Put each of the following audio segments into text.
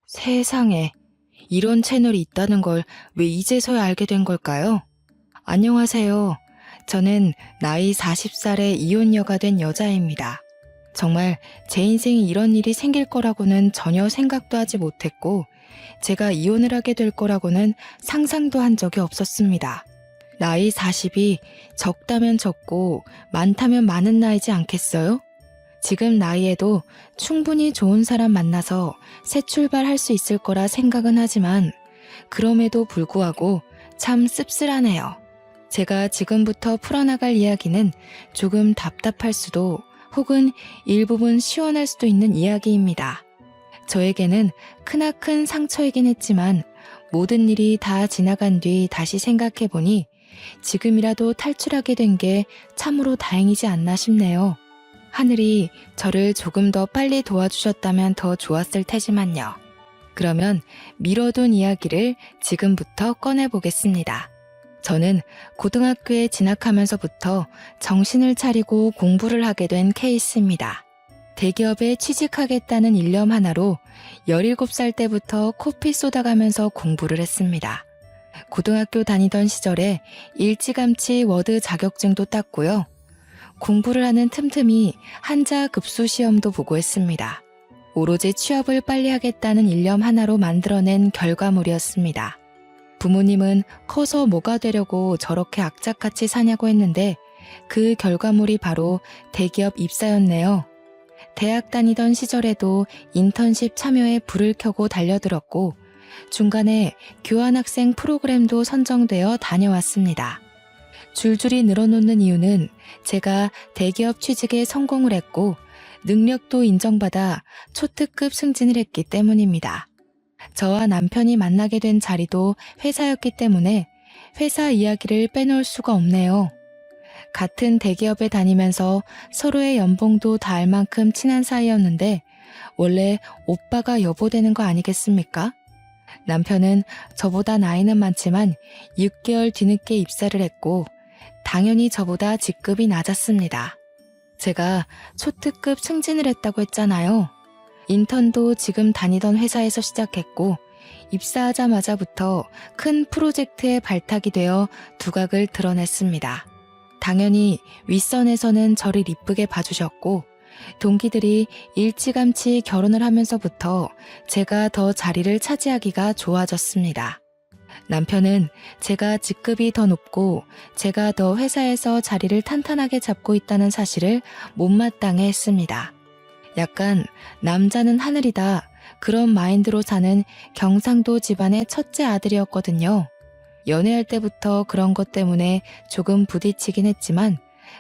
세상에, 이런 채널이 있다는 걸 왜 이제서야 알게 된 걸까요? 안녕하세요. 저는 나이 40살의 이혼녀가 된 여자입니다. 정말 제 인생에 이런 일이 생길 거라고는 전혀 생각도 하지 못했고, 제가 이혼을 하게 될 거라고는 상상도 한 적이 없었습니다. 나이 40이 적다면 적고 많다면 많은 나이지 않겠어요? 지금 나이에도 충분히 좋은 사람 만나서 새 출발할 수 있을 거라 생각은 하지만 그럼에도 불구하고 참 씁쓸하네요. 제가 지금부터 풀어나갈 이야기는 조금 답답할 수도 혹은 일부분 시원할 수도 있는 이야기입니다. 저에게는 크나큰 상처이긴 했지만 모든 일이 다 지나간 뒤 다시 생각해보니 지금이라도 탈출하게 된 게 참으로 다행이지 않나 싶네요. 하늘이 저를 조금 더 빨리 도와주셨다면 더 좋았을 테지만요. 그러면 미뤄둔 이야기를 지금부터 꺼내보겠습니다. 저는 고등학교에 진학하면서부터 정신을 차리고 공부를 하게 된 케이스입니다. 대기업에 취직하겠다는 일념 하나로 17살 때부터 코피 쏟아가면서 공부를 했습니다. 고등학교 다니던 시절에 일찌감치 워드 자격증도 땄고요. 공부를 하는 틈틈이 한자 급수 시험도 보고 했습니다. 오로지 취업을 빨리 하겠다는 일념 하나로 만들어낸 결과물이었습니다. 부모님은 커서 뭐가 되려고 저렇게 악착같이 사냐고 했는데 그 결과물이 바로 대기업 입사였네요. 대학 다니던 시절에도 인턴십 참여에 불을 켜고 달려들었고 중간에 교환학생 프로그램도 선정되어 다녀왔습니다. 줄줄이 늘어놓는 이유는 제가 대기업 취직에 성공을 했고 능력도 인정받아 초특급 승진을 했기 때문입니다. 저와 남편이 만나게 된 자리도 회사였기 때문에 회사 이야기를 빼놓을 수가 없네요. 같은 대기업에 다니면서 서로의 연봉도 다 알 만큼 친한 사이였는데 원래 오빠가 여보 되는 거 아니겠습니까? 남편은 저보다 나이는 많지만 6개월 뒤늦게 입사를 했고 당연히 저보다 직급이 낮았습니다. 제가 초특급 승진을 했다고 했잖아요. 인턴도 지금 다니던 회사에서 시작했고 입사하자마자부터 큰 프로젝트에 발탁이 되어 두각을 드러냈습니다. 당연히 윗선에서는 저를 이쁘게 봐주셨고 동기들이 일찌감치 결혼을 하면서부터 제가 더 자리를 차지하기가 좋아졌습니다. 남편은 제가 직급이 더 높고 제가 더 회사에서 자리를 탄탄하게 잡고 있다는 사실을 못마땅해 했습니다. 약간 남자는 하늘이다 그런 마인드로 사는 경상도 집안의 첫째 아들이었거든요. 연애할 때부터 그런 것 때문에 조금 부딪히긴 했지만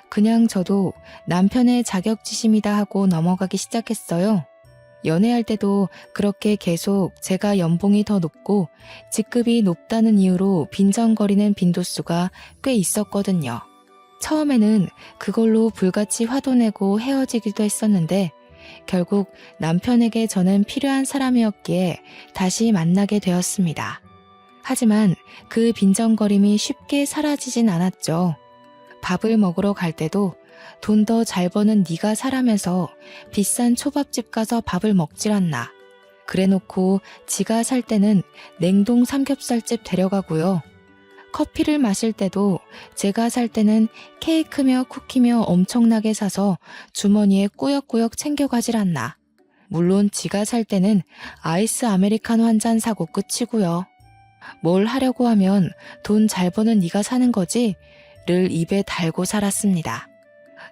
그냥 저도 남편의 자격지심이다 하고 넘어가기 시작했어요. 연애할 때도 그렇게 계속 제가 연봉이 더 높고 직급이 높다는 이유로 빈정거리는 빈도수가 꽤 있었거든요. 처음에는 그걸로 불같이 화도 내고 헤어지기도 했었는데 결국 남편에게 저는 필요한 사람이었기에 다시 만나게 되었습니다. 하지만 그 빈정거림이 쉽게 사라지진 않았죠. 밥을 먹으러 갈 때도 돈 더 잘 버는 네가 사라면서 비싼 초밥집 가서 밥을 먹질 않나. 그래놓고 지가 살 때는 냉동 삼겹살집 데려가고요. 커피를 마실 때도 제가 살 때는 케이크며 쿠키며 엄청나게 사서 주머니에 꾸역꾸역 챙겨가질 않나. 물론 지가 살 때는 아이스 아메리카노 한 잔 사고 끝이고요. 뭘 하려고 하면 돈 잘 버는 네가 사는 거지? 를 입에 달고 살았습니다.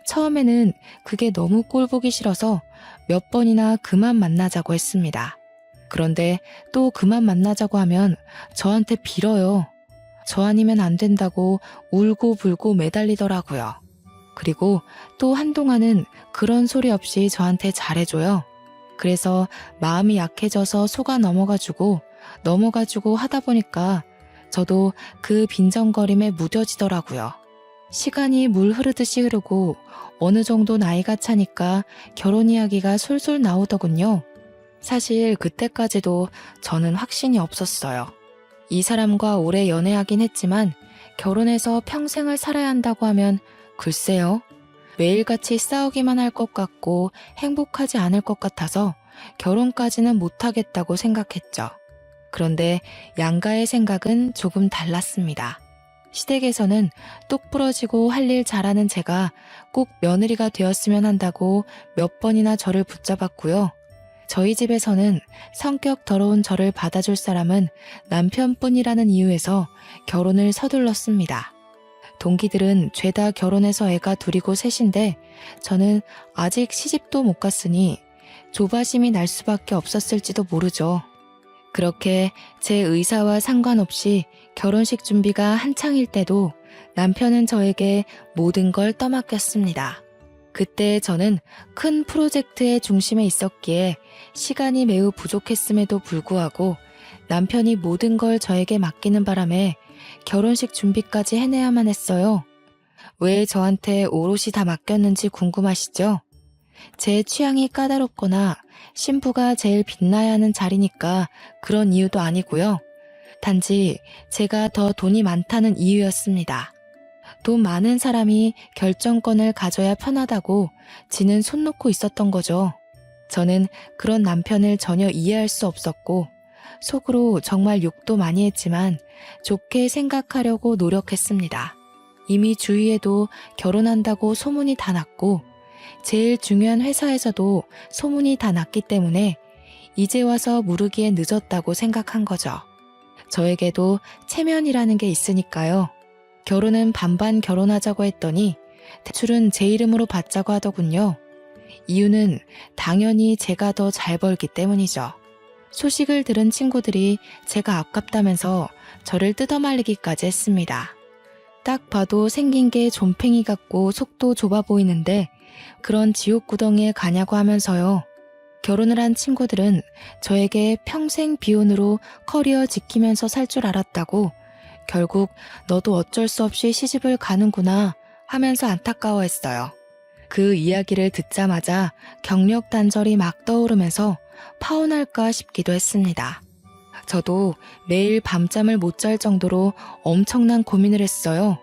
처음에는 그게 너무 꼴보기 싫어서 몇 번이나 그만 만나자고 했습니다. 그런데 또 그만 만나자고 하면 저한테 빌어요. 저 아니면 안 된다고 울고 불고 매달리더라고요. 그리고 또 한동안은 그런 소리 없이 저한테 잘해줘요. 그래서 마음이 약해져서 속아 넘어가지고 하다 보니까 저도 그 빈정거림에 무뎌지더라고요. 시간이 물 흐르듯이 흐르고 어느 정도 나이가 차니까 결혼 이야기가 솔솔 나오더군요. 사실 그때까지도 저는 확신이 없었어요. 이 사람과 오래 연애하긴 했지만 결혼해서 평생을 살아야 한다고 하면 글쎄요. 매일같이 싸우기만 할 것 같고 행복하지 않을 것 같아서 결혼까지는 못하겠다고 생각했죠. 그런데 양가의 생각은 조금 달랐습니다. 시댁에서는 똑 부러지고 할 일 잘하는 제가 꼭 며느리가 되었으면 한다고 몇 번이나 저를 붙잡았고요. 저희 집에서는 성격 더러운 저를 받아줄 사람은 남편뿐이라는 이유에서 결혼을 서둘렀습니다. 동기들은 죄다 결혼해서 애가 둘이고 셋인데 저는 아직 시집도 못 갔으니 조바심이 날 수밖에 없었을지도 모르죠. 그렇게 제 의사와 상관없이 결혼식 준비가 한창일 때도 남편은 저에게 모든 걸 떠맡겼습니다. 그때 저는 큰 프로젝트의 중심에 있었기에 시간이 매우 부족했음에도 불구하고 남편이 모든 걸 저에게 맡기는 바람에 결혼식 준비까지 해내야만 했어요. 왜 저한테 오롯이 다 맡겼는지 궁금하시죠? 제 취향이 까다롭거나 신부가 제일 빛나야 하는 자리니까 그런 이유도 아니고요. 단지 제가 더 돈이 많다는 이유였습니다. 돈 많은 사람이 결정권을 가져야 편하다고 지는 손 놓고 있었던 거죠. 저는 그런 남편을 전혀 이해할 수 없었고 속으로 정말 욕도 많이 했지만 좋게 생각하려고 노력했습니다. 이미 주위에도 결혼한다고 소문이 다 났고 제일 중요한 회사에서도 소문이 다 났기 때문에 이제 와서 무르기에 늦었다고 생각한 거죠. 저에게도 체면이라는 게 있으니까요. 결혼은 반반 결혼하자고 했더니 대출은 제 이름으로 받자고 하더군요. 이유는 당연히 제가 더 잘 벌기 때문이죠. 소식을 들은 친구들이 제가 아깝다면서 저를 뜯어말리기까지 했습니다. 딱 봐도 생긴 게 좀팽이 같고 속도 좁아 보이는데 그런 지옥구덩이에 가냐고 하면서요. 결혼을 한 친구들은 저에게 평생 비혼으로 커리어 지키면서 살 줄 알았다고 결국 너도 어쩔 수 없이 시집을 가는구나 하면서 안타까워했어요. 그 이야기를 듣자마자 경력 단절이 막 떠오르면서 파혼할까 싶기도 했습니다. 저도 매일 밤잠을 못 잘 정도로 엄청난 고민을 했어요.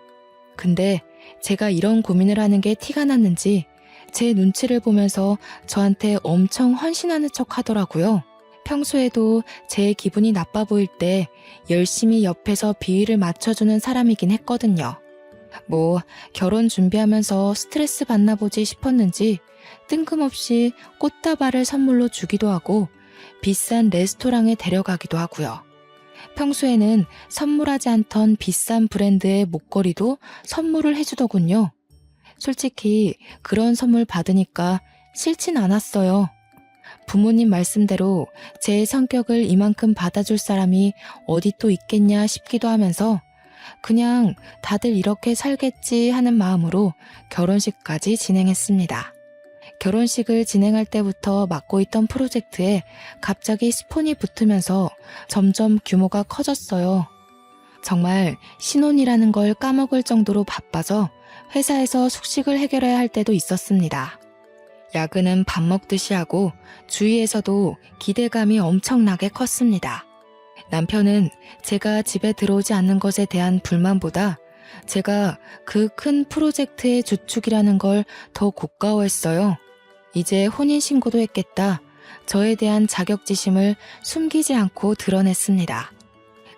근데 제가 이런 고민을 하는 게 티가 났는지 제 눈치를 보면서 저한테 엄청 헌신하는 척 하더라고요. 평소에도 제 기분이 나빠 보일 때 열심히 옆에서 비위를 맞춰주는 사람이긴 했거든요. 뭐 결혼 준비하면서 스트레스 받나 보지 싶었는지 뜬금없이 꽃다발을 선물로 주기도 하고 비싼 레스토랑에 데려가기도 하고요. 평소에는 선물하지 않던 비싼 브랜드의 목걸이도 선물을 해주더군요. 솔직히 그런 선물 받으니까 싫진 않았어요. 부모님 말씀대로 제 성격을 이만큼 받아줄 사람이 어디 또 있겠냐 싶기도 하면서 그냥 다들 이렇게 살겠지 하는 마음으로 결혼식까지 진행했습니다. 결혼식을 진행할 때부터 맡고 있던 프로젝트에 갑자기 스폰이 붙으면서 점점 규모가 커졌어요. 정말 신혼이라는 걸 까먹을 정도로 바빠서 회사에서 숙식을 해결해야 할 때도 있었습니다. 야근은 밥 먹듯이 하고 주위에서도 기대감이 엄청나게 컸습니다. 남편은 제가 집에 들어오지 않는 것에 대한 불만보다 제가 그 큰 프로젝트의 주축이라는 걸 더 고가워했어요. 이제 혼인신고도 했겠다. 저에 대한 자격지심을 숨기지 않고 드러냈습니다.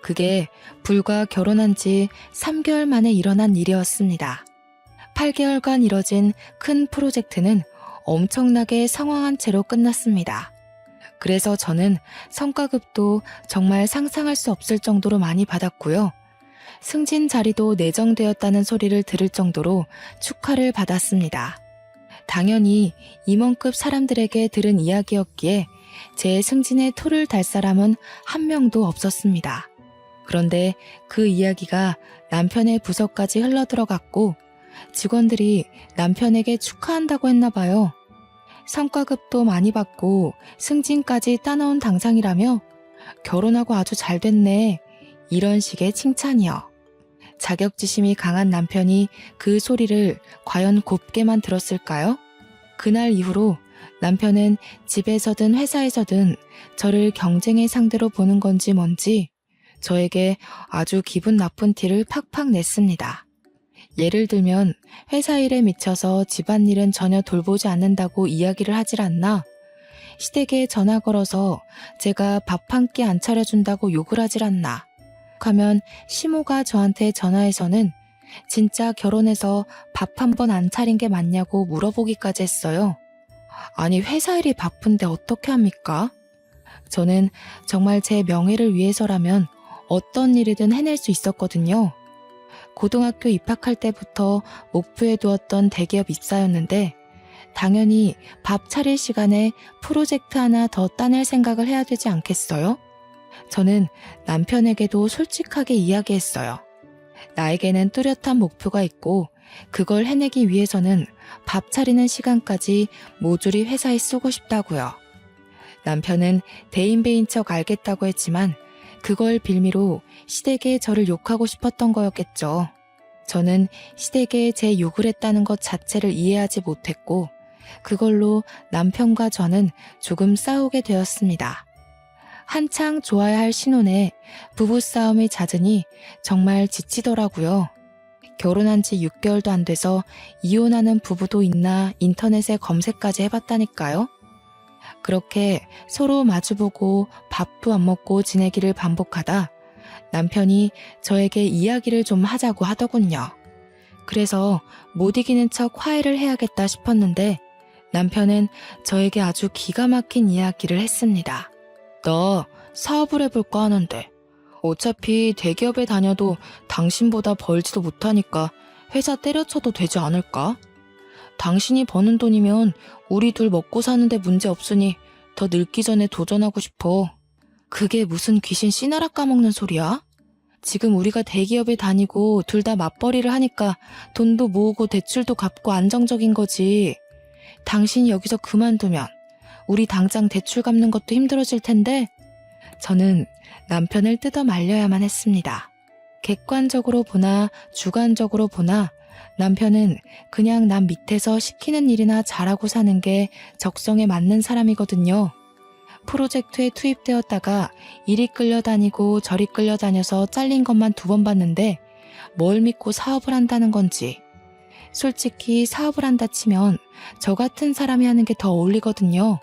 그게 불과 결혼한 지 3개월 만에 일어난 일이었습니다. 8개월간 이뤄진 큰 프로젝트는 엄청나게 상황한 채로 끝났습니다. 그래서 저는 성과급도 정말 상상할 수 없을 정도로 많이 받았고요. 승진 자리도 내정되었다는 소리를 들을 정도로 축하를 받았습니다. 당연히 임원급 사람들에게 들은 이야기였기에 제 승진에 토를 달 사람은 한 명도 없었습니다. 그런데 그 이야기가 남편의 부서까지 흘러들어갔고 직원들이 남편에게 축하한다고 했나 봐요. 성과급도 많이 받고 승진까지 따놓은 당상이라며 결혼하고 아주 잘 됐네. 이런 식의 칭찬이요. 자격지심이 강한 남편이 그 소리를 과연 곱게만 들었을까요? 그날 이후로 남편은 집에서든 회사에서든 저를 경쟁의 상대로 보는 건지 뭔지 저에게 아주 기분 나쁜 티를 팍팍 냈습니다. 예를 들면 회사 일에 미쳐서 집안일은 전혀 돌보지 않는다고 이야기를 하질 않나, 시댁에 전화 걸어서 제가 밥 한 끼 안 차려준다고 욕을 하질 않나. 가면 시모가 저한테 전화해서는 진짜 결혼해서 밥 한 번 안 차린 게 맞냐고 물어보기까지 했어요. 아니, 회사 일이 바쁜데 어떻게 합니까? 저는 정말 제 명예를 위해서라면 어떤 일이든 해낼 수 있었거든요. 고등학교 입학할 때부터 목표에 두었던 대기업 입사였는데 당연히 밥 차릴 시간에 프로젝트 하나 더 따낼 생각을 해야 되지 않겠어요? 저는 남편에게도 솔직하게 이야기했어요. 나에게는 뚜렷한 목표가 있고 그걸 해내기 위해서는 밥 차리는 시간까지 모조리 회사에 쓰고 싶다고요. 남편은 대인배인 척 알겠다고 했지만 그걸 빌미로 시댁에 저를 욕하고 싶었던 거였겠죠. 저는 시댁에 제 욕을 했다는 것 자체를 이해하지 못했고 그걸로 남편과 저는 조금 싸우게 되었습니다. 한창 좋아야 할 신혼에 부부싸움이 잦으니 정말 지치더라고요. 결혼한 지 6개월도 안 돼서 이혼하는 부부도 있나 인터넷에 검색까지 해봤다니까요. 그렇게 서로 마주보고 밥도 안 먹고 지내기를 반복하다 남편이 저에게 이야기를 좀 하자고 하더군요. 그래서 못 이기는 척 화해를 해야겠다 싶었는데 남편은 저에게 아주 기가 막힌 이야기를 했습니다. 나 사업을 해볼까 하는데 어차피 대기업에 다녀도 당신보다 벌지도 못하니까 회사 때려쳐도 되지 않을까? 당신이 버는 돈이면 우리 둘 먹고 사는데 문제 없으니 더 늙기 전에 도전하고 싶어. 그게 무슨 귀신 씨나라 까먹는 소리야? 지금 우리가 대기업에 다니고 둘 다 맞벌이를 하니까 돈도 모으고 대출도 갚고 안정적인 거지. 당신이 여기서 그만두면 우리 당장 대출 갚는 것도 힘들어질 텐데. 저는 남편을 뜯어 말려야만 했습니다. 객관적으로 보나 주관적으로 보나 남편은 그냥 남 밑에서 시키는 일이나 잘하고 사는 게 적성에 맞는 사람이거든요. 프로젝트에 투입되었다가 이리 끌려다니고 저리 끌려다녀서 잘린 것만 2번 봤는데 뭘 믿고 사업을 한다는 건지. 솔직히 사업을 한다 치면 저 같은 사람이 하는 게 더 어울리거든요.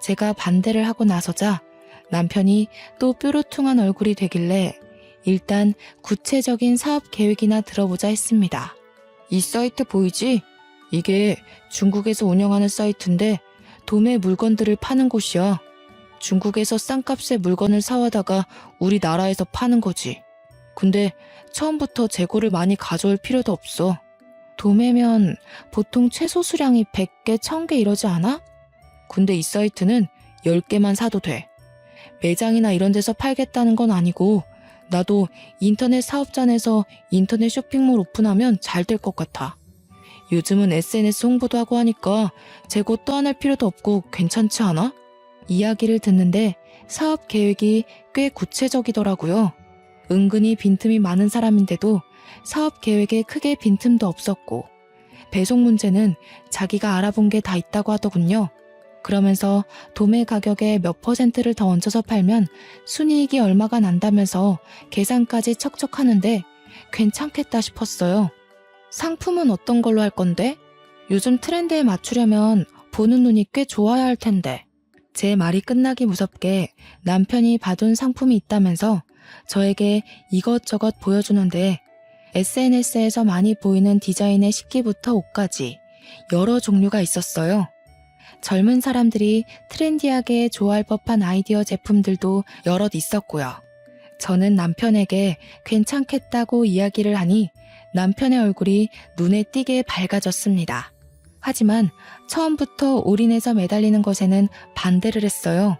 제가 반대를 하고 나서자 남편이 또 뾰루퉁한 얼굴이 되길래 일단 구체적인 사업 계획이나 들어보자 했습니다. 이 사이트 보이지? 이게 중국에서 운영하는 사이트인데 도매 물건들을 파는 곳이야. 중국에서 싼값에 물건을 사와다가 우리나라에서 파는 거지. 근데 처음부터 재고를 많이 가져올 필요도 없어. 도매면 보통 최소 수량이 100개, 1000개 이러지 않아? 근데 이 사이트는 10개만 사도 돼. 매장이나 이런 데서 팔겠다는 건 아니고 나도 인터넷 사업자내서 인터넷 쇼핑몰 오픈하면 잘 될 것 같아. 요즘은 SNS 홍보도 하고 하니까 재고 떠안을 필요도 없고 괜찮지 않아? 이야기를 듣는데 사업 계획이 꽤 구체적이더라고요. 은근히 빈틈이 많은 사람인데도 사업 계획에 크게 빈틈도 없었고 배송 문제는 자기가 알아본 게 다 있다고 하더군요. 그러면서 도매 가격에 몇 %를 더 얹어서 팔면 순이익이 얼마가 난다면서 계산까지 척척 하는데 괜찮겠다 싶었어요. 상품은 어떤 걸로 할 건데? 요즘 트렌드에 맞추려면 보는 눈이 꽤 좋아야 할 텐데. 제 말이 끝나기 무섭게 남편이 봐둔 상품이 있다면서 저에게 이것저것 보여주는데 SNS에서 많이 보이는 디자인의 식기부터 옷까지 여러 종류가 있었어요. 젊은 사람들이 트렌디하게 좋아할 법한 아이디어 제품들도 여럿 있었고요. 저는 남편에게 괜찮겠다고 이야기를 하니 남편의 얼굴이 눈에 띄게 밝아졌습니다. 하지만 처음부터 올인해서 매달리는 것에는 반대를 했어요.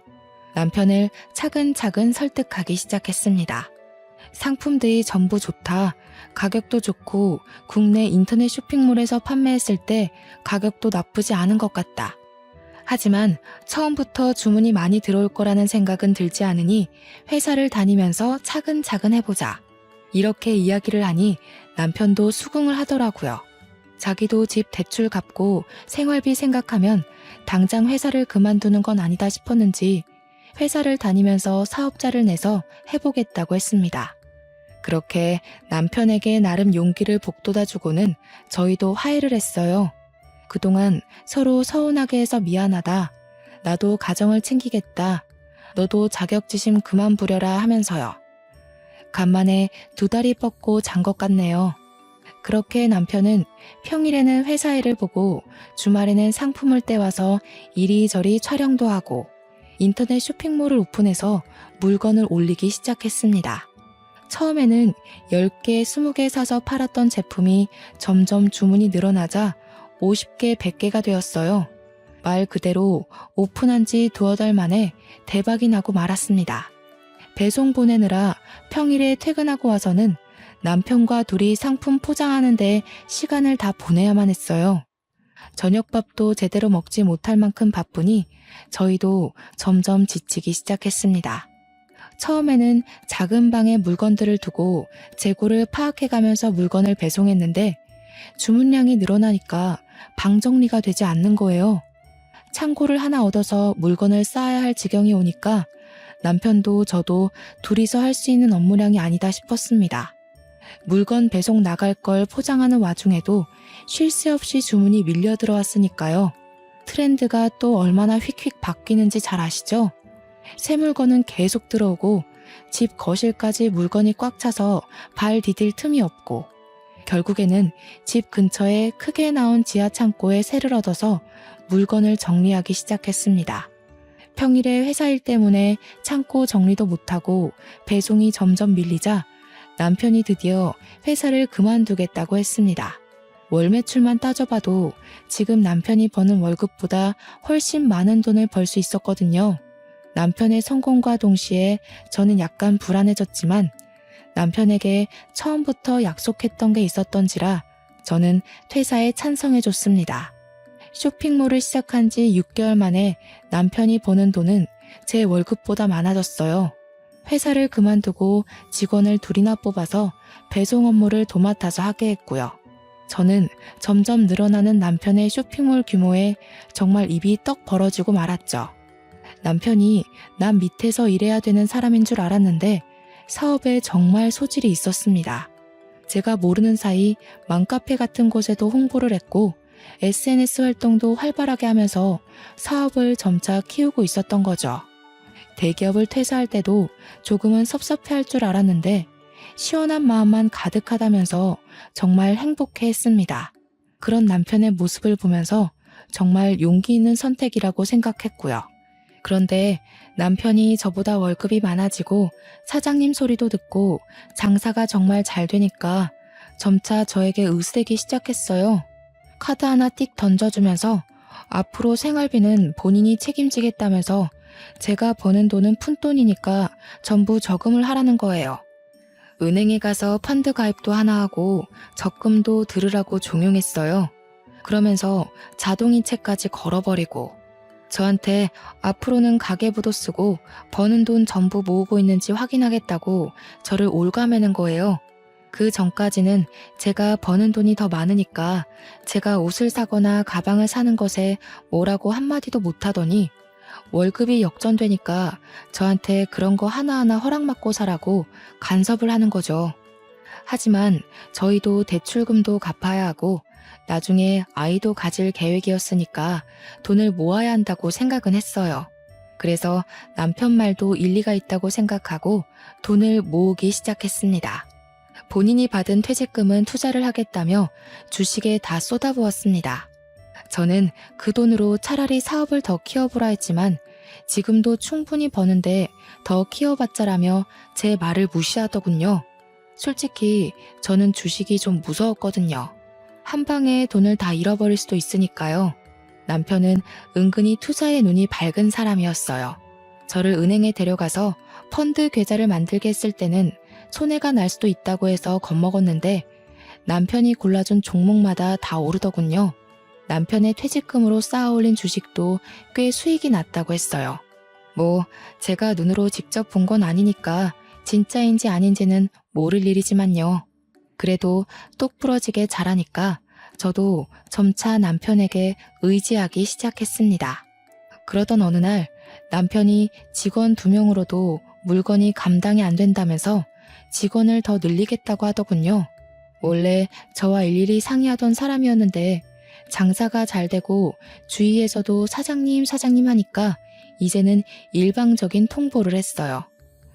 남편을 차근차근 설득하기 시작했습니다. 상품들이 전부 좋다. 가격도 좋고 국내 인터넷 쇼핑몰에서 판매했을 때 가격도 나쁘지 않은 것 같다. 하지만 처음부터 주문이 많이 들어올 거라는 생각은 들지 않으니 회사를 다니면서 차근차근 해보자. 이렇게 이야기를 하니 남편도 수긍을 하더라고요. 자기도 집 대출 갚고 생활비 생각하면 당장 회사를 그만두는 건 아니다 싶었는지 회사를 다니면서 사업자를 내서 해보겠다고 했습니다. 그렇게 남편에게 나름 용기를 북돋아주고는 저희도 화해를 했어요. 그동안 서로 서운하게 해서 미안하다. 나도 가정을 챙기겠다. 너도 자격지심 그만 부려라 하면서요. 간만에 두 다리 뻗고 잔 것 같네요. 그렇게 남편은 평일에는 회사 일을 보고 주말에는 상품을 떼와서 이리저리 촬영도 하고 인터넷 쇼핑몰을 오픈해서 물건을 올리기 시작했습니다. 처음에는 10개, 20개 사서 팔았던 제품이 점점 주문이 늘어나자 50개, 100개가 되었어요. 말 그대로 오픈한 지 두어 달 만에 대박이 나고 말았습니다. 배송 보내느라 평일에 퇴근하고 와서는 남편과 둘이 상품 포장하는 데 시간을 다 보내야만 했어요. 저녁밥도 제대로 먹지 못할 만큼 바쁘니 저희도 점점 지치기 시작했습니다. 처음에는 작은 방에 물건들을 두고 재고를 파악해가면서 물건을 배송했는데 주문량이 늘어나니까 방 정리가 되지 않는 거예요. 창고를 하나 얻어서 물건을 쌓아야 할 지경이 오니까 남편도 저도 둘이서 할 수 있는 업무량이 아니다 싶었습니다. 물건 배송 나갈 걸 포장하는 와중에도 쉴 새 없이 주문이 밀려 들어왔으니까요. 트렌드가 또 얼마나 휙휙 바뀌는지 잘 아시죠? 새 물건은 계속 들어오고 집 거실까지 물건이 꽉 차서 발 디딜 틈이 없고 결국에는 집 근처에 크게 나온 지하 창고에 새를 얻어서 물건을 정리하기 시작했습니다. 평일에 회사 일 때문에 창고 정리도 못하고 배송이 점점 밀리자 남편이 드디어 회사를 그만두겠다고 했습니다. 월 매출만 따져봐도 지금 남편이 버는 월급보다 훨씬 많은 돈을 벌 수 있었거든요. 남편의 성공과 동시에 저는 약간 불안해졌지만 남편에게 처음부터 약속했던 게 있었던지라 저는 퇴사에 찬성해줬습니다. 쇼핑몰을 시작한 지 6개월 만에 남편이 버는 돈은 제 월급보다 많아졌어요. 회사를 그만두고 직원을 둘이나 뽑아서 배송 업무를 도맡아서 하게 했고요. 저는 점점 늘어나는 남편의 쇼핑몰 규모에 정말 입이 떡 벌어지고 말았죠. 남편이 남 밑에서 일해야 되는 사람인 줄 알았는데 사업에 정말 소질이 있었습니다. 제가 모르는 사이 맘카페 같은 곳에도 홍보를 했고 SNS 활동도 활발하게 하면서 사업을 점차 키우고 있었던 거죠. 대기업을 퇴사할 때도 조금은 섭섭해할 줄 알았는데 시원한 마음만 가득하다면서 정말 행복해했습니다. 그런 남편의 모습을 보면서 정말 용기 있는 선택이라고 생각했고요. 그런데 남편이 저보다 월급이 많아지고 사장님 소리도 듣고 장사가 정말 잘 되니까 점차 저에게 의쓰대기 시작했어요. 카드 하나 띡 던져주면서 앞으로 생활비는 본인이 책임지겠다면서 제가 버는 돈은 푼돈이니까 전부 저금을 하라는 거예요. 은행에 가서 펀드 가입도 하나 하고 적금도 들으라고 종용했어요. 그러면서 자동이체까지 걸어버리고 저한테 앞으로는 가계부도 쓰고 버는 돈 전부 모으고 있는지 확인하겠다고 저를 올가매는 거예요. 그 전까지는 제가 버는 돈이 더 많으니까 제가 옷을 사거나 가방을 사는 것에 뭐라고 한마디도 못하더니 월급이 역전되니까 저한테 그런 거 하나하나 허락받고 사라고 간섭을 하는 거죠. 하지만 저희도 대출금도 갚아야 하고 나중에 아이도 가질 계획이었으니까 돈을 모아야 한다고 생각은 했어요. 그래서 남편 말도 일리가 있다고 생각하고 돈을 모으기 시작했습니다. 본인이 받은 퇴직금은 투자를 하겠다며 주식에 다 쏟아부었습니다. 저는 그 돈으로 차라리 사업을 더 키워보라 했지만 지금도 충분히 버는데 더 키워봤자라며 제 말을 무시하더군요. 솔직히 저는 주식이 좀 무서웠거든요. 한 방에 돈을 다 잃어버릴 수도 있으니까요. 남편은 은근히 투자에 눈이 밝은 사람이었어요. 저를 은행에 데려가서 펀드 계좌를 만들게 했을 때는 손해가 날 수도 있다고 해서 겁먹었는데 남편이 골라준 종목마다 다 오르더군요. 남편의 퇴직금으로 쌓아올린 주식도 꽤 수익이 났다고 했어요. 제가 눈으로 직접 본 건 아니니까 진짜인지 아닌지는 모를 일이지만요. 그래도 똑부러지게 잘하니까 저도 점차 남편에게 의지하기 시작했습니다. 그러던 어느 날 남편이 직원 2명으로도 물건이 감당이 안 된다면서 직원을 더 늘리겠다고 하더군요. 원래 저와 일일이 상의하던 사람이었는데 장사가 잘 되고 주위에서도 사장님 사장님 하니까 이제는 일방적인 통보를 했어요.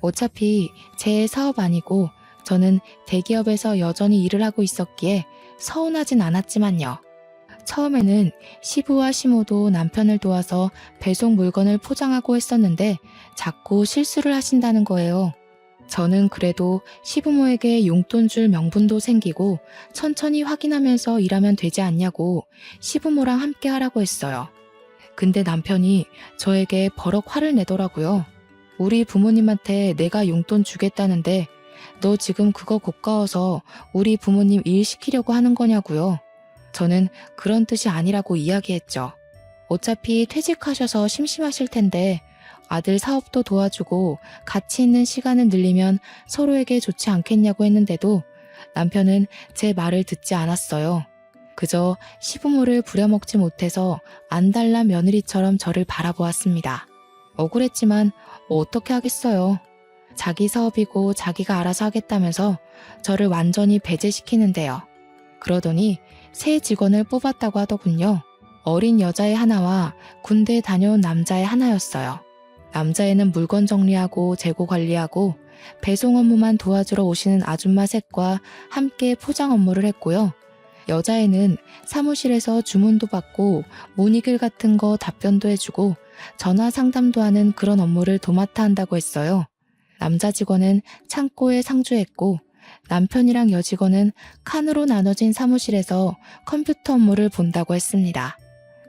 어차피 제 사업 아니고 저는 대기업에서 여전히 일을 하고 있었기에 서운하진 않았지만요. 처음에는 시부와 시모도 남편을 도와서 배송 물건을 포장하고 했었는데 자꾸 실수를 하신다는 거예요. 저는 그래도 시부모에게 용돈 줄 명분도 생기고 천천히 확인하면서 일하면 되지 않냐고 시부모랑 함께 하라고 했어요. 근데 남편이 저에게 버럭 화를 내더라고요. 우리 부모님한테 내가 용돈 주겠다는데 너 지금 그거 고가워서 우리 부모님 일 시키려고 하는 거냐고요. 저는 그런 뜻이 아니라고 이야기했죠. 어차피 퇴직하셔서 심심하실 텐데 아들 사업도 도와주고 같이 있는 시간을 늘리면 서로에게 좋지 않겠냐고 했는데도 남편은 제 말을 듣지 않았어요. 그저 시부모를 부려먹지 못해서 안달난 며느리처럼 저를 바라보았습니다. 억울했지만 어떻게 하겠어요. 자기 사업이고 자기가 알아서 하겠다면서 저를 완전히 배제시키는데요. 그러더니 새 직원을 뽑았다고 하더군요. 어린 여자애 하나와 군대 다녀온 남자애 하나였어요. 남자애는 물건 정리하고 재고 관리하고 배송 업무만 도와주러 오시는 아줌마 셋과 함께 포장 업무를 했고요. 여자애는 사무실에서 주문도 받고 문의글 같은 거 답변도 해주고 전화 상담도 하는 그런 업무를 도맡아 한다고 했어요. 남자 직원은 창고에 상주했고 남편이랑 여직원은 칸으로 나눠진 사무실에서 컴퓨터 업무를 본다고 했습니다.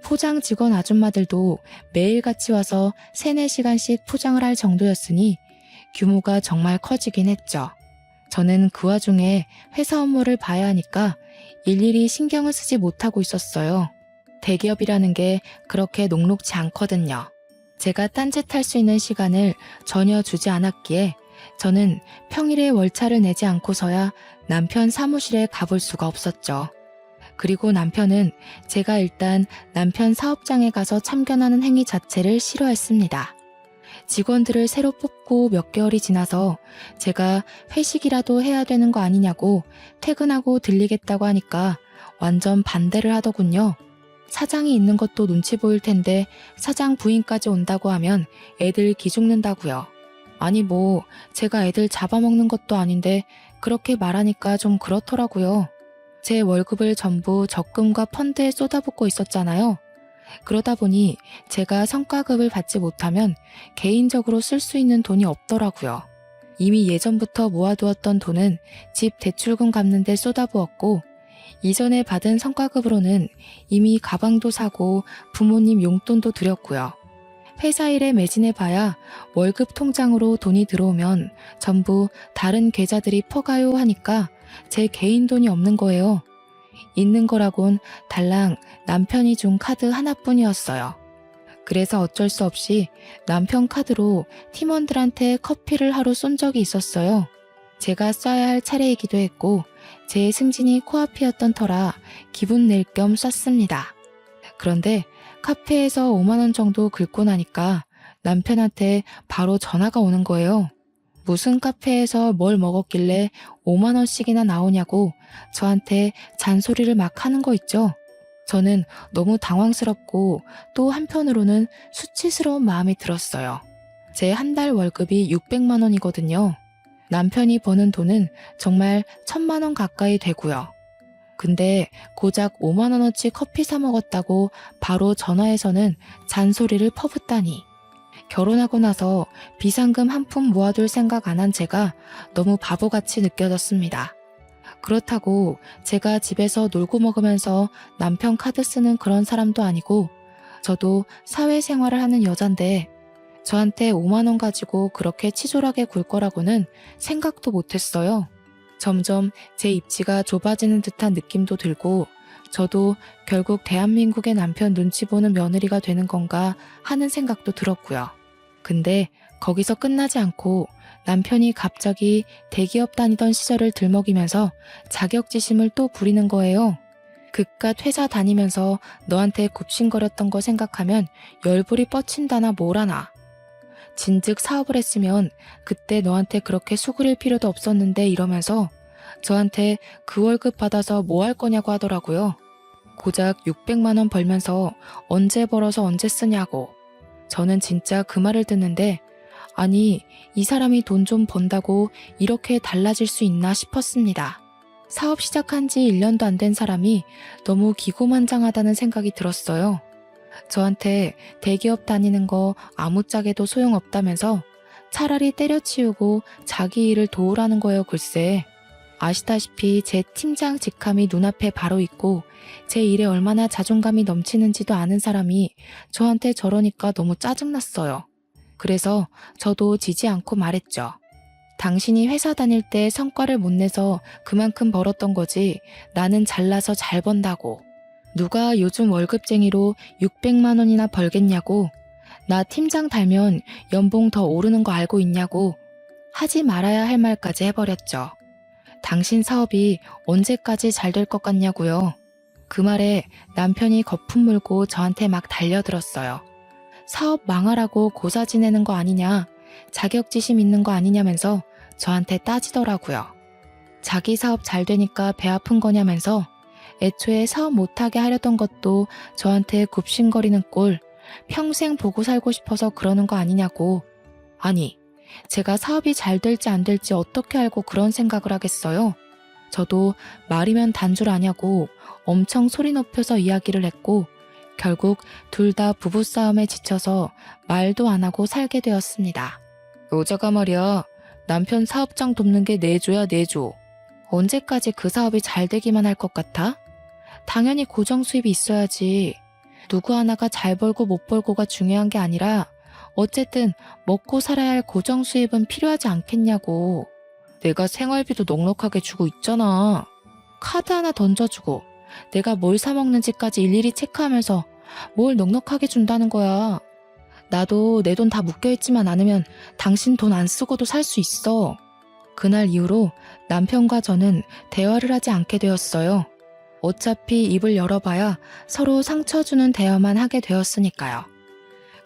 포장 직원 아줌마들도 매일같이 와서 3-4시간씩 포장을 할 정도였으니 규모가 정말 커지긴 했죠. 저는 그 와중에 회사 업무를 봐야 하니까 일일이 신경을 쓰지 못하고 있었어요. 대기업이라는 게 그렇게 녹록지 않거든요. 제가 딴짓할 수 있는 시간을 전혀 주지 않았기에 저는 평일에 월차를 내지 않고서야 남편 사무실에 가볼 수가 없었죠. 그리고 남편은 제가 일단 남편 사업장에 가서 참견하는 행위 자체를 싫어했습니다. 직원들을 새로 뽑고 몇 개월이 지나서 제가 회식이라도 해야 되는 거 아니냐고 퇴근하고 들리겠다고 하니까 완전 반대를 하더군요. 사장이 있는 것도 눈치 보일 텐데 사장 부인까지 온다고 하면 애들 기죽는다고요. 아니 뭐 제가 애들 잡아먹는 것도 아닌데 그렇게 말하니까 좀 그렇더라고요. 제 월급을 전부 적금과 펀드에 쏟아붓고 있었잖아요. 그러다 보니 제가 성과급을 받지 못하면 개인적으로 쓸 수 있는 돈이 없더라고요. 이미 예전부터 모아두었던 돈은 집 대출금 갚는 데 쏟아부었고 이전에 받은 성과급으로는 이미 가방도 사고 부모님 용돈도 드렸고요. 회사 일에 매진해봐야 월급 통장으로 돈이 들어오면 전부 다른 계좌들이 퍼가요 하니까 제 개인 돈이 없는 거예요. 있는 거라곤 달랑 남편이 준 카드 하나뿐이었어요. 그래서 어쩔 수 없이 남편 카드로 팀원들한테 커피를 하루 쏜 적이 있었어요. 제가 써야 할 차례이기도 했고 제 승진이 코앞이었던 터라 기분 낼 겸 썼습니다. 그런데 카페에서 5만 원 정도 긁고 나니까 남편한테 바로 전화가 오는 거예요. 무슨 카페에서 뭘 먹었길래 5만 원씩이나 나오냐고 저한테 잔소리를 막 하는 거 있죠. 저는 너무 당황스럽고 또 한편으로는 수치스러운 마음이 들었어요. 제 한 달 월급이 600만 원이거든요. 남편이 버는 돈은 정말 1000만 원 가까이 되고요. 근데 고작 5만 원어치 커피 사 먹었다고 바로 전화해서는 잔소리를 퍼붓다니. 결혼하고 나서 비상금 한 푼 모아둘 생각 안 한 제가 너무 바보같이 느껴졌습니다. 그렇다고 제가 집에서 놀고 먹으면서 남편 카드 쓰는 그런 사람도 아니고 저도 사회생활을 하는 여잔데 저한테 5만 원 가지고 그렇게 치졸하게 굴 거라고는 생각도 못했어요. 점점 제 입지가 좁아지는 듯한 느낌도 들고 저도 결국 대한민국의 남편 눈치 보는 며느리가 되는 건가 하는 생각도 들었고요. 근데 거기서 끝나지 않고 남편이 갑자기 대기업 다니던 시절을 들먹이면서 자격지심을 또 부리는 거예요. 그깟 회사 다니면서 너한테 굽신거렸던 거 생각하면 열불이 뻗친다나 뭐라나. 진즉 사업을 했으면 그때 너한테 그렇게 수그릴 필요도 없었는데 이러면서 저한테 그 월급 받아서 뭐 할 거냐고 하더라고요. 고작 600만 원 벌면서 언제 벌어서 언제 쓰냐고. 저는 진짜 그 말을 듣는데 아니 이 사람이 돈 좀 번다고 이렇게 달라질 수 있나 싶었습니다. 사업 시작한 지 1년도 안 된 사람이 너무 기고만장하다는 생각이 들었어요. 저한테 대기업 다니는 거 아무짝에도 소용없다면서 차라리 때려치우고 자기 일을 도우라는 거예요 글쎄. 아시다시피 제 팀장 직함이 눈앞에 바로 있고 제 일에 얼마나 자존감이 넘치는지도 아는 사람이 저한테 저러니까 너무 짜증났어요. 그래서 저도 지지 않고 말했죠. 당신이 회사 다닐 때 성과를 못 내서 그만큼 벌었던 거지 나는 잘나서 잘 번다고. 누가 요즘 월급쟁이로 600만 원이나 벌겠냐고. 나 팀장 달면 연봉 더 오르는 거 알고 있냐고. 하지 말아야 할 말까지 해버렸죠. 당신 사업이 언제까지 잘 될 것 같냐고요. 그 말에 남편이 거품 물고 저한테 막 달려들었어요. 사업 망하라고 고사 지내는 거 아니냐, 자격지심 있는 거 아니냐면서 저한테 따지더라고요. 자기 사업 잘 되니까 배 아픈 거냐면서 애초에 사업 못하게 하려던 것도 저한테 굽신거리는 꼴, 평생 보고 살고 싶어서 그러는 거 아니냐고. 아니, 제가 사업이 잘 될지 안 될지 어떻게 알고 그런 생각을 하겠어요? 저도 말이면 단줄 아냐고 엄청 소리 높여서 이야기를 했고 결국 둘 다 부부싸움에 지쳐서 말도 안 하고 살게 되었습니다. 여자가 말이야, 남편 사업장 돕는 게 내조야 내조. 언제까지 그 사업이 잘 되기만 할 것 같아? 당연히 고정 수입이 있어야지. 누구 하나가 잘 벌고 못 벌고가 중요한 게 아니라 어쨌든 먹고 살아야 할 고정 수입은 필요하지 않겠냐고. 내가 생활비도 넉넉하게 주고 있잖아. 카드 하나 던져주고 내가 뭘 사 먹는지까지 일일이 체크하면서 뭘 넉넉하게 준다는 거야. 나도 내 돈 다 묶여있지만 않으면 당신 돈 안 쓰고도 살 수 있어. 그날 이후로 남편과 저는 대화를 하지 않게 되었어요. 어차피 입을 열어봐야 서로 상처 주는 대화만 하게 되었으니까요.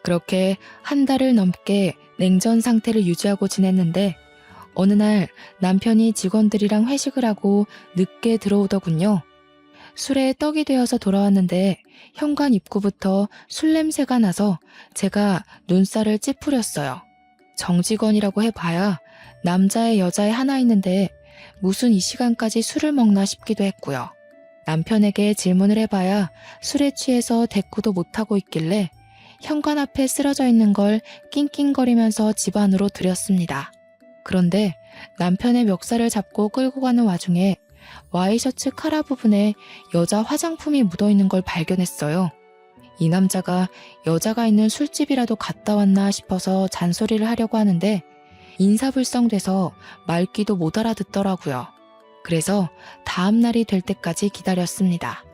그렇게 한 달을 넘게 냉전 상태를 유지하고 지냈는데 어느 날 남편이 직원들이랑 회식을 하고 늦게 들어오더군요. 술에 떡이 되어서 돌아왔는데 현관 입구부터 술 냄새가 나서 제가 눈살을 찌푸렸어요. 정직원이라고 해봐야 남자애 여자애 하나 있는데 무슨 이 시간까지 술을 먹나 싶기도 했고요. 남편에게 질문을 해봐야 술에 취해서 대꾸도 못하고 있길래 현관 앞에 쓰러져 있는 걸 낑낑거리면서 집 안으로 들였습니다. 그런데 남편의 멱살을 잡고 끌고 가는 와중에 와이셔츠 카라 부분에 여자 화장품이 묻어있는 걸 발견했어요. 이 남자가 여자가 있는 술집이라도 갔다 왔나 싶어서 잔소리를 하려고 하는데 인사불성돼서 말귀도 못 알아듣더라고요. 그래서 다음 날이 될 때까지 기다렸습니다.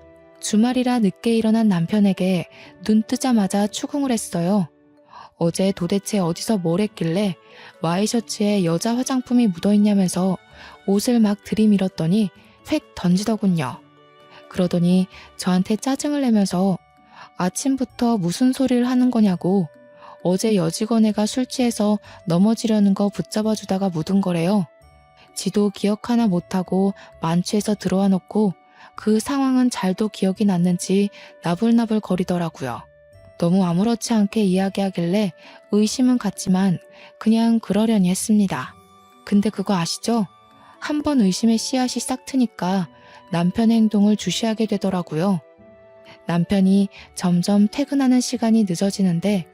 주말이라 늦게 일어난 남편에게 눈 뜨자마자 추궁을 했어요. 어제 도대체 어디서 뭘 했길래 와이셔츠에 여자 화장품이 묻어있냐면서 옷을 막 들이밀었더니 획 던지더군요. 그러더니 저한테 짜증을 내면서 아침부터 무슨 소리를 하는 거냐고 어제 여직원애가 술 취해서 넘어지려는 거 붙잡아 주다가 묻은 거래요. 지도 기억 하나 못하고 만취해서 들어와 놓고 그 상황은 잘도 기억이 났는지 나불나불 거리더라고요. 너무 아무렇지 않게 이야기하길래 의심은 갔지만 그냥 그러려니 했습니다. 근데 그거 아시죠? 한 번 의심의 씨앗이 싹 트니까 남편의 행동을 주시하게 되더라고요. 남편이 점점 퇴근하는 시간이 늦어지는데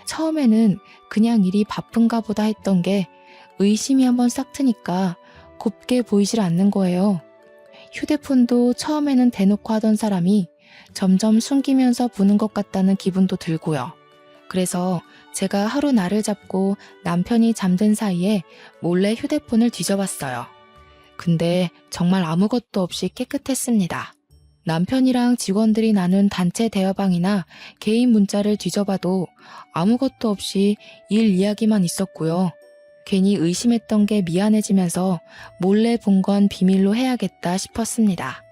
처음에는 그냥 일이 바쁜가 보다 했던 게 의심이 한번 싹 트니까 곱게 보이질 않는 거예요. 휴대폰도 처음에는 대놓고 하던 사람이 점점 숨기면서 보는 것 같다는 기분도 들고요. 그래서 제가 하루 날을 잡고 남편이 잠든 사이에 몰래 휴대폰을 뒤져봤어요. 근데 정말 아무것도 없이 깨끗했습니다. 남편이랑 직원들이 나눈 단체 대화방이나 개인 문자를 뒤져봐도 아무것도 없이 일 이야기만 있었고요. 괜히 의심했던 게 미안해지면서 몰래 본 건 비밀로 해야겠다 싶었습니다.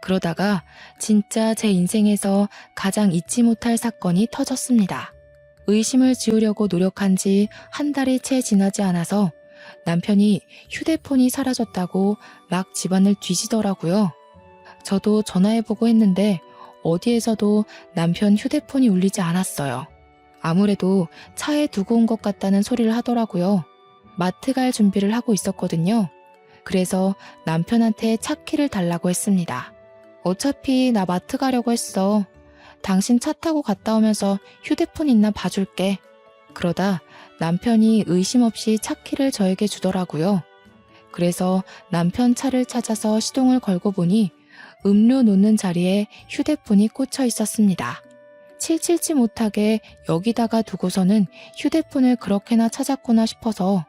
그러다가 진짜 제 인생에서 가장 잊지 못할 사건이 터졌습니다. 의심을 지우려고 노력한 지 한 달이 채 지나지 않아서 남편이 휴대폰이 사라졌다고 막 집안을 뒤지더라고요. 저도 전화해보고 했는데 어디에서도 남편 휴대폰이 울리지 않았어요. 아무래도 차에 두고 온 것 같다는 소리를 하더라고요. 마트 갈 준비를 하고 있었거든요. 그래서 남편한테 차 키를 달라고 했습니다. 어차피 나 마트 가려고 했어. 당신 차 타고 갔다 오면서 휴대폰 있나 봐줄게. 그러다 남편이 의심 없이 차 키를 저에게 주더라고요. 그래서 남편 차를 찾아서 시동을 걸고 보니 음료 놓는 자리에 휴대폰이 꽂혀 있었습니다. 칠칠치 못하게 여기다가 두고서는 휴대폰을 그렇게나 찾았구나 싶어서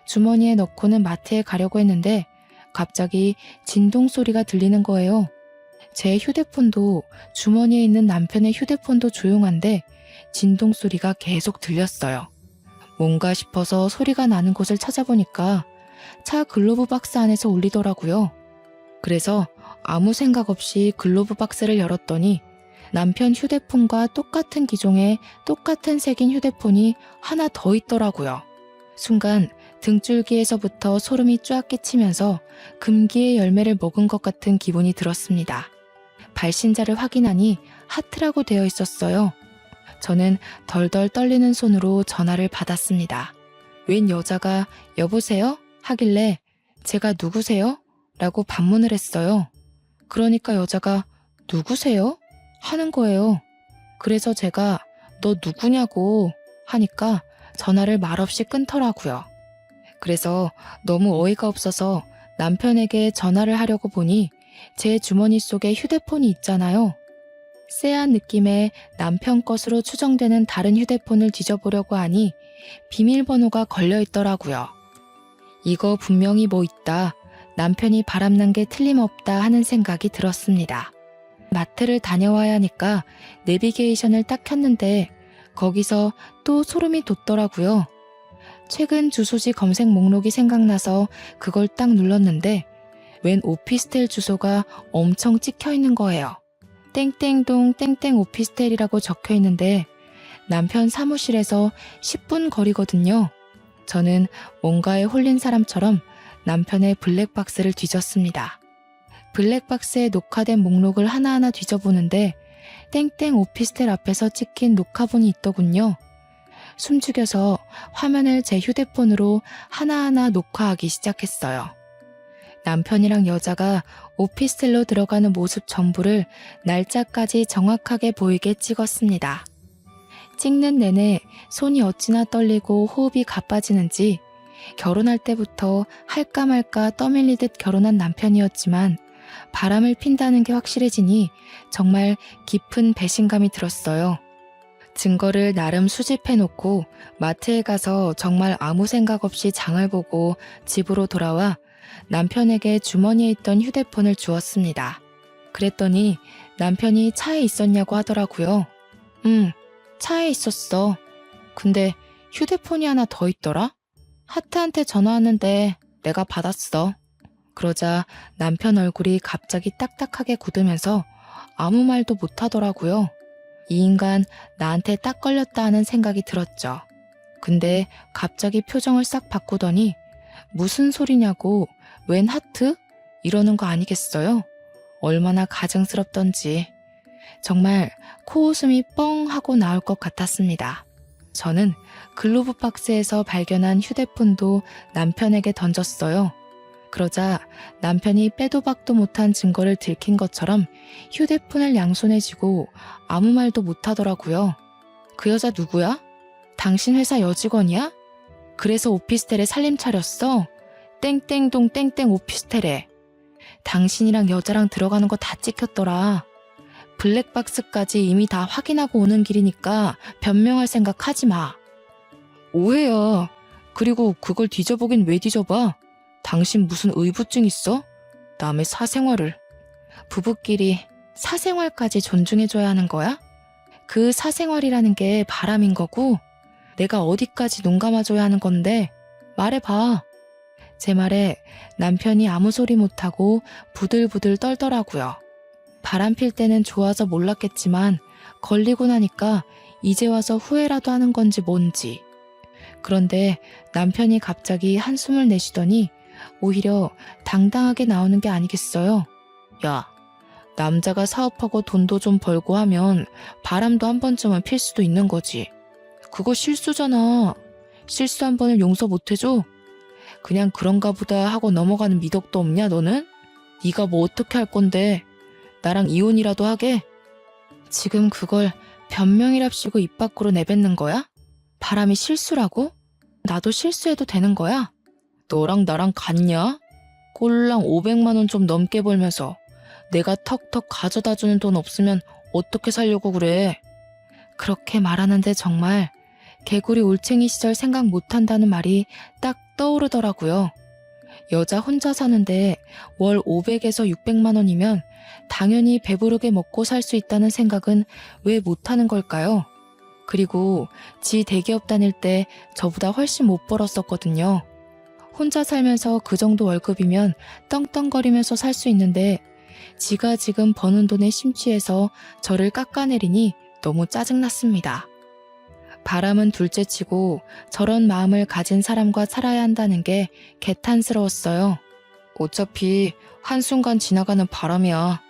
주머니에 넣고는 마트에 가려고 했는데 갑자기 진동 소리가 들리는 거예요. 제 휴대폰도 주머니에 있는 남편의 휴대폰도 조용한데 진동 소리가 계속 들렸어요. 뭔가 싶어서 소리가 나는 곳을 찾아보니까 차 글로브 박스 안에서 울리더라고요. 그래서 아무 생각 없이 글로브 박스를 열었더니 남편 휴대폰과 똑같은 기종의 똑같은 색인 휴대폰이 하나 더 있더라고요. 순간 등줄기에서부터 소름이 쫙 끼치면서 금기의 열매를 먹은 것 같은 기분이 들었습니다. 발신자를 확인하니 하트라고 되어 있었어요. 저는 덜덜 떨리는 손으로 전화를 받았습니다. 웬 여자가 여보세요? 하길래 제가 누구세요? 라고 반문을 했어요. 그러니까 여자가 누구세요? 하는 거예요. 그래서 제가 너 누구냐고 하니까 전화를 말없이 끊더라고요. 그래서 너무 어이가 없어서 남편에게 전화를 하려고 보니 제 주머니 속에 휴대폰이 있잖아요. 쎄한 느낌의 남편 것으로 추정되는 다른 휴대폰을 뒤져보려고 하니 비밀번호가 걸려 있더라고요. 이거 분명히 뭐 있다. 남편이 바람난 게 틀림없다 하는 생각이 들었습니다. 마트를 다녀와야 하니까 내비게이션을 딱 켰는데 거기서 또 소름이 돋더라고요. 최근 주소지 검색 목록이 생각나서 그걸 딱 눌렀는데 웬 오피스텔 주소가 엄청 찍혀 있는 거예요. 땡땡동 땡땡 오피스텔이라고 적혀 있는데 남편 사무실에서 10분 거리거든요. 저는 뭔가에 홀린 사람처럼 남편의 블랙박스를 뒤졌습니다. 블랙박스에 녹화된 목록을 하나하나 뒤져보는데 땡땡 오피스텔 앞에서 찍힌 녹화본이 있더군요. 숨죽여서 화면을 제 휴대폰으로 하나하나 녹화하기 시작했어요. 남편이랑 여자가 오피스텔로 들어가는 모습 전부를 날짜까지 정확하게 보이게 찍었습니다. 찍는 내내 손이 어찌나 떨리고 호흡이 가빠지는지 결혼할 때부터 할까 말까 떠밀리듯 결혼한 남편이었지만 바람을 핀다는 게 확실해지니 정말 깊은 배신감이 들었어요. 증거를 나름 수집해놓고 마트에 가서 정말 아무 생각 없이 장을 보고 집으로 돌아와 남편에게 주머니에 있던 휴대폰을 주었습니다. 그랬더니 남편이 차에 있었냐고 하더라고요. 차에 있었어. 근데 휴대폰이 하나 더 있더라? 하트한테 전화 왔는데 내가 받았어. 그러자 남편 얼굴이 갑자기 딱딱하게 굳으면서 아무 말도 못하더라고요. 이 인간 나한테 딱 걸렸다 하는 생각이 들었죠. 근데 갑자기 표정을 싹 바꾸더니 무슨 소리냐고 웬 하트? 이러는 거 아니겠어요? 얼마나 가증스럽던지. 정말 코웃음이 뻥 하고 나올 것 같았습니다. 저는 글로브 박스에서 발견한 휴대폰도 남편에게 던졌어요. 그러자 남편이 빼도 박도 못한 증거를 들킨 것처럼 휴대폰을 양손에 쥐고 아무 말도 못하더라고요. 그 여자 누구야? 당신 회사 여직원이야? 그래서 오피스텔에 살림 차렸어? 땡땡동 땡땡 오피스텔에. 당신이랑 여자랑 들어가는 거 다 찍혔더라. 블랙박스까지 이미 다 확인하고 오는 길이니까 변명할 생각 하지 마. 오해야. 그리고 그걸 뒤져보긴 왜 뒤져봐? 당신 무슨 의부증 있어? 남의 사생활을. 부부끼리 사생활까지 존중해줘야 하는 거야? 그 사생활이라는 게 바람인 거고 내가 어디까지 눈 감아줘야 하는 건데 말해봐. 제 말에 남편이 아무 소리 못하고 부들부들 떨더라고요. 바람 필 때는 좋아서 몰랐겠지만 걸리고 나니까 이제 와서 후회라도 하는 건지 뭔지. 그런데 남편이 갑자기 한숨을 내쉬더니 오히려 당당하게 나오는 게 아니겠어요. 야, 남자가 사업하고 돈도 좀 벌고 하면 바람도 한 번쯤은 필 수도 있는 거지. 그거 실수잖아. 실수 한 번을 용서 못 해줘? 그냥 그런가 보다 하고 넘어가는 미덕도 없냐 너는? 네가 뭐 어떻게 할 건데? 나랑 이혼이라도 하게? 지금 그걸 변명이랍시고 입 밖으로 내뱉는 거야? 바람이 실수라고? 나도 실수해도 되는 거야? 너랑 나랑 같냐? 꼴랑 500만 원 좀 넘게 벌면서 내가 턱턱 가져다주는 돈 없으면 어떻게 살려고 그래? 그렇게 말하는데 정말 개구리 올챙이 시절 생각 못한다는 말이 딱 떠오르더라고요. 여자 혼자 사는데 월 500에서 600만 원이면 당연히 배부르게 먹고 살 수 있다는 생각은 왜 못하는 걸까요? 그리고 지 대기업 다닐 때 저보다 훨씬 못 벌었었거든요. 혼자 살면서 그 정도 월급이면 떵떵거리면서 살 수 있는데 지가 지금 버는 돈에 심취해서 저를 깎아내리니 너무 짜증났습니다. 바람은 둘째치고 저런 마음을 가진 사람과 살아야 한다는 게 개탄스러웠어요. 어차피 한순간 지나가는 바람이야.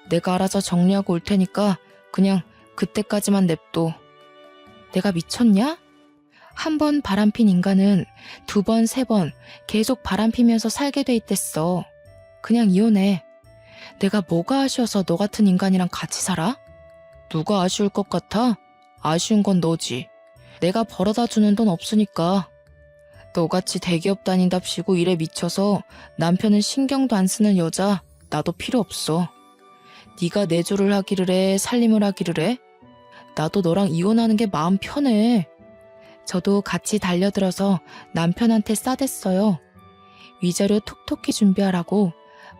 내가 알아서 정리하고 올 테니까 그냥 그때까지만 냅둬. 내가 미쳤냐? 한 번 바람핀 인간은 두 번, 세 번 계속 바람피면서 살게 돼 있댔어. 그냥 이혼해. 내가 뭐가 아쉬워서 너 같은 인간이랑 같이 살아? 누가 아쉬울 것 같아? 아쉬운 건 너지. 내가 벌어다 주는 돈 없으니까. 너같이 대기업 다닌답시고 일에 미쳐서 남편은 신경도 안 쓰는 여자 나도 필요 없어. 네가 내조를 하기를 해, 살림을 하기를 해? 나도 너랑 이혼하는 게 마음 편해. 저도 같이 달려들어서 남편한테 싸댔어요. 위자료 톡톡히 준비하라고,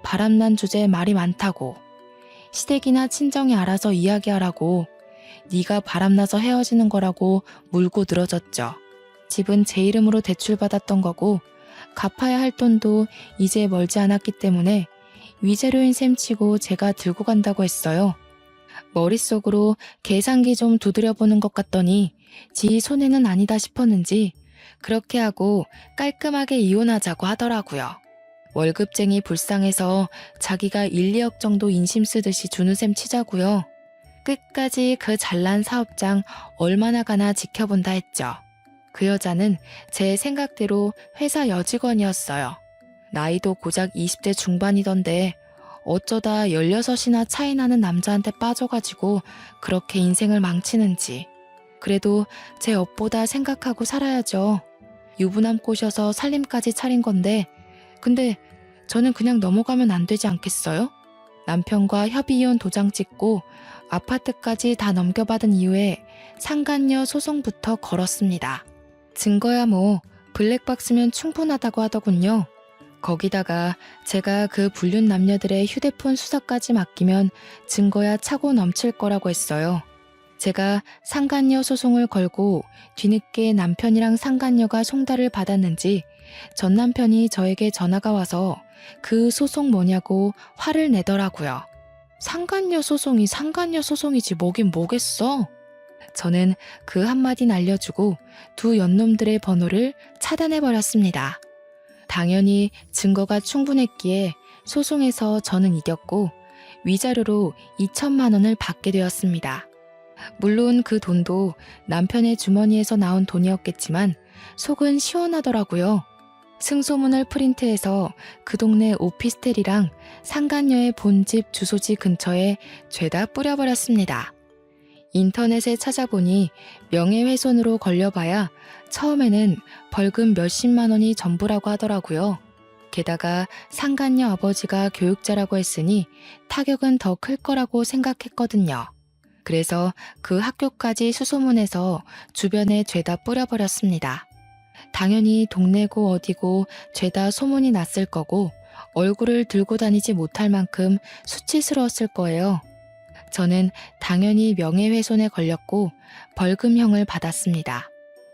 바람난 주제에 말이 많다고, 시댁이나 친정이 알아서 이야기하라고, 네가 바람나서 헤어지는 거라고 물고 늘어졌죠. 집은 제 이름으로 대출받았던 거고 갚아야 할 돈도 이제 멀지 않았기 때문에 위자료인 셈 치고 제가 들고 간다고 했어요. 머릿속으로 계산기 좀 두드려보는 것 같더니 지 손해는 아니다 싶었는지 그렇게 하고 깔끔하게 이혼하자고 하더라고요. 월급쟁이 불쌍해서 자기가 1, 2억 정도 인심 쓰듯이 주는 셈 치자고요. 끝까지 그 잘난 사업장 얼마나 가나 지켜본다 했죠. 그 여자는 제 생각대로 회사 여직원이었어요. 나이도 고작 20대 중반이던데 어쩌다 16이나 차이 나는 남자한테 빠져가지고 그렇게 인생을 망치는지. 그래도 제 업보다 생각하고 살아야죠. 유부남 꼬셔서 살림까지 차린 건데 근데 저는 그냥 넘어가면 안 되지 않겠어요? 남편과 협의이혼 도장 찍고 아파트까지 다 넘겨받은 이후에 상간녀 소송부터 걸었습니다. 증거야 뭐 블랙박스면 충분하다고 하더군요. 거기다가 제가 그 불륜 남녀들의 휴대폰 수사까지 맡기면 증거야 차고 넘칠 거라고 했어요. 제가 상간녀 소송을 걸고 뒤늦게 남편이랑 상간녀가 송달을 받았는지 전 남편이 저에게 전화가 와서 그 소송 뭐냐고 화를 내더라고요. 상간녀 소송이 상간녀 소송이지 뭐긴 뭐겠어. 저는 그 한마디 날려주고 두 연놈들의 번호를 차단해버렸습니다. 당연히 증거가 충분했기에 소송에서 저는 이겼고 위자료로 2천만 원을 받게 되었습니다. 물론 그 돈도 남편의 주머니에서 나온 돈이었겠지만 속은 시원하더라고요. 승소문을 프린트해서 그 동네 오피스텔이랑 상간녀의 본집 주소지 근처에 죄다 뿌려버렸습니다. 인터넷에 찾아보니 명예훼손으로 걸려봐야 처음에는 벌금 몇십만 원이 전부라고 하더라고요. 게다가 상간녀 아버지가 교육자라고 했으니 타격은 더 클 거라고 생각했거든요. 그래서 그 학교까지 수소문해서 주변에 죄다 뿌려버렸습니다. 당연히 동네고 어디고 죄다 소문이 났을 거고 얼굴을 들고 다니지 못할 만큼 수치스러웠을 거예요. 저는 당연히 명예훼손에 걸렸고 벌금형을 받았습니다.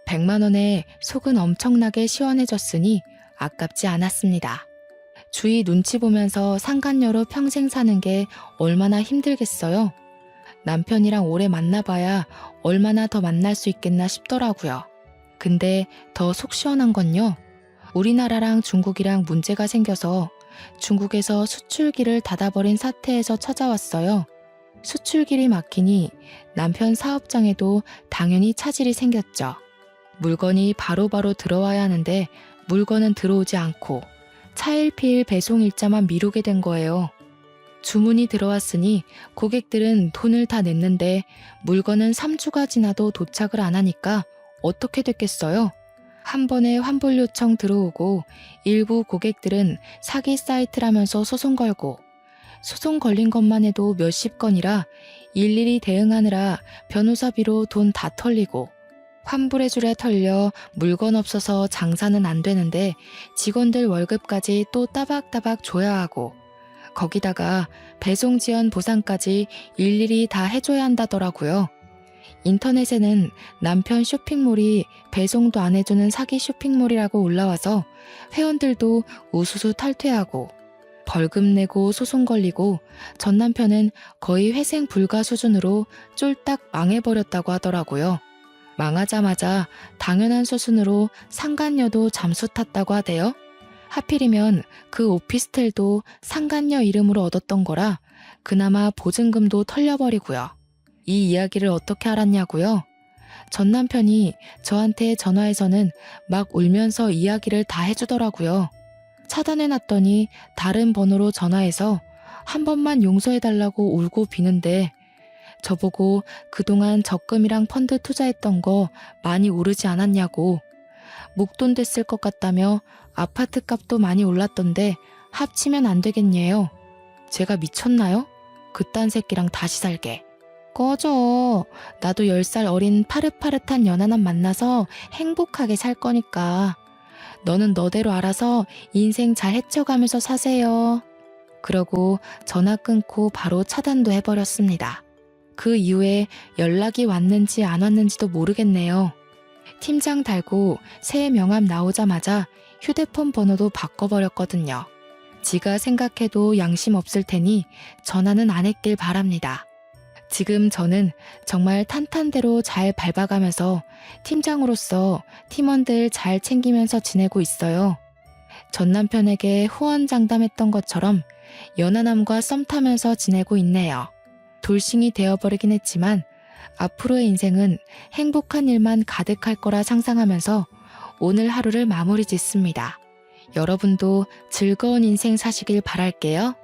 100만 원에 속은 엄청나게 시원해졌으니 아깝지 않았습니다. 주위 눈치 보면서 상간녀로 평생 사는 게 얼마나 힘들겠어요. 남편이랑 오래 만나봐야 얼마나 더 만날 수 있겠나 싶더라고요. 근데 더 속 시원한 건요. 우리나라랑 중국이랑 문제가 생겨서 중국에서 수출기를 닫아버린 사태에서 찾아왔어요. 수출길이 막히니 남편 사업장에도 당연히 차질이 생겼죠. 물건이 바로바로 들어와야 하는데 물건은 들어오지 않고 차일피일 배송 일자만 미루게 된 거예요. 주문이 들어왔으니 고객들은 돈을 다 냈는데 물건은 3주가 지나도 도착을 안 하니까 어떻게 됐겠어요? 한 번에 환불 요청 들어오고 일부 고객들은 사기 사이트라면서 소송 걸고 소송 걸린 것만 해도 몇십 건이라 일일이 대응하느라 변호사비로 돈 다 털리고 환불해주랴 털려 물건 없어서 장사는 안 되는데 직원들 월급까지 또 따박따박 줘야 하고 거기다가 배송 지연 보상까지 일일이 다 해줘야 한다더라고요. 인터넷에는 남편 쇼핑몰이 배송도 안 해주는 사기 쇼핑몰이라고 올라와서 회원들도 우수수 탈퇴하고 벌금 내고 소송 걸리고 전 남편은 거의 회생 불가 수준으로 쫄딱 망해버렸다고 하더라고요. 망하자마자 당연한 수순으로 상간녀도 잠수 탔다고 하대요. 하필이면 그 오피스텔도 상간녀 이름으로 얻었던 거라 그나마 보증금도 털려버리고요. 이 이야기를 어떻게 알았냐고요? 전 남편이 저한테 전화해서는 막 울면서 이야기를 다 해주더라고요. 차단해놨더니 다른 번호로 전화해서 한 번만 용서해달라고 울고 비는데 저보고 그동안 적금이랑 펀드 투자했던 거 많이 오르지 않았냐고 목돈 됐을 것 같다며 아파트 값도 많이 올랐던데 합치면 안 되겠냐요. 제가 미쳤나요? 그딴 새끼랑 다시 살게. 꺼져. 나도 10살 어린 파릇파릇한 연하남 만나서 행복하게 살 거니까. 너는 너대로 알아서 인생 잘 헤쳐가면서 사세요. 그러고 전화 끊고 바로 차단도 해버렸습니다. 그 이후에 연락이 왔는지 안 왔는지도 모르겠네요. 팀장 달고 새 명함 나오자마자 휴대폰 번호도 바꿔버렸거든요. 지가 생각해도 양심 없을 테니 전화는 안 했길 바랍니다. 지금 저는 정말 탄탄대로 잘 밟아가면서 팀장으로서 팀원들 잘 챙기면서 지내고 있어요. 전 남편에게 후원장담했던 것처럼 연하남과 썸 타면서 지내고 있네요. 돌싱이 되어버리긴 했지만 앞으로의 인생은 행복한 일만 가득할 거라 상상하면서 오늘 하루를 마무리 짓습니다. 여러분도 즐거운 인생 사시길 바랄게요.